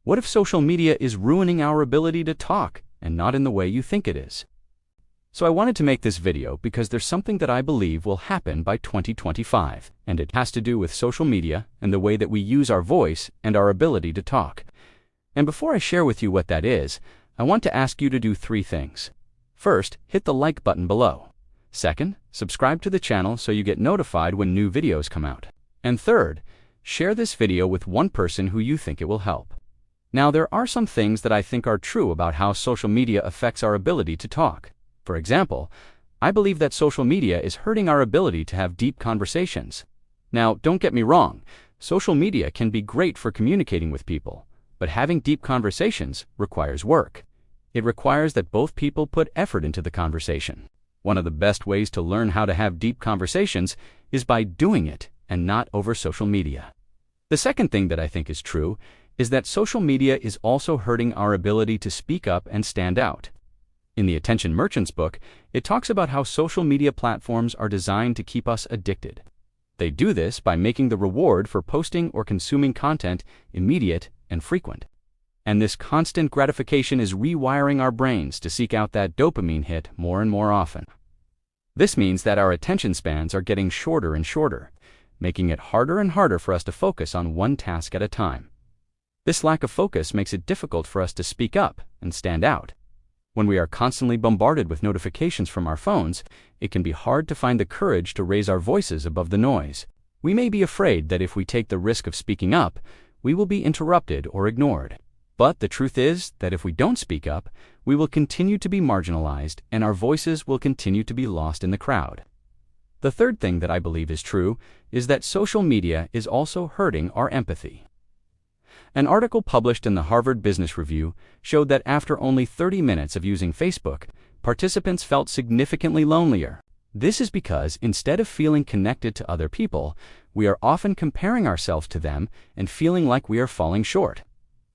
What if social media is ruining our ability to talk, and not in the way you think it is? So I wanted to make this video because there's something that I believe will happen by 2025, and it has to do with social media and the way that we use our voice and our ability to talk. And before I share with you what that is, I want to ask you to do 3 things. First, hit the like button below. Second, subscribe to the channel so you get notified when new videos come out. And third, share this video with one person who you think it will help. Now, there are some things that I think are true about how social media affects our ability to talk. For example, I believe that social media is hurting our ability to have deep conversations. Now, don't get me wrong, social media can be great for communicating with people, but having deep conversations requires work. It requires that both people put effort into the conversation. One of the best ways to learn how to have deep conversations is by doing it and not over social media. The second thing that I think is true is that social media is also hurting our ability to speak up and stand out. In the Attention Merchants book, it talks about how social media platforms are designed to keep us addicted. They do this by making the reward for posting or consuming content immediate and frequent. And this constant gratification is rewiring our brains to seek out that dopamine hit more and more often. This means that our attention spans are getting shorter and shorter, making it harder and harder for us to focus on one task at a time. This lack of focus makes it difficult for us to speak up and stand out. When we are constantly bombarded with notifications from our phones, it can be hard to find the courage to raise our voices above the noise. We may be afraid that if we take the risk of speaking up, we will be interrupted or ignored. But the truth is that if we don't speak up, we will continue to be marginalized and our voices will continue to be lost in the crowd. The third thing that I believe is true is that social media is also hurting our empathy. An article published in the Harvard Business Review showed that after only 30 minutes of using Facebook, participants felt significantly lonelier. This is because instead of feeling connected to other people, we are often comparing ourselves to them and feeling like we are falling short.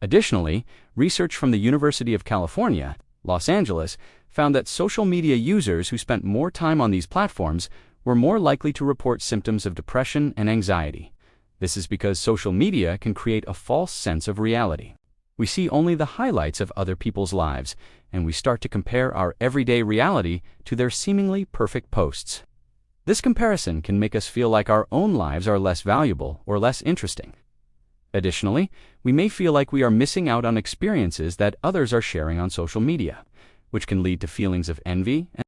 Additionally, research from the University of California, Los Angeles, found that social media users who spent more time on these platforms were more likely to report symptoms of depression and anxiety. This is because social media can create a false sense of reality. We see only the highlights of other people's lives, and we start to compare our everyday reality to their seemingly perfect posts. This comparison can make us feel like our own lives are less valuable or less interesting. Additionally, we may feel like we are missing out on experiences that others are sharing on social media, which can lead to feelings of envy and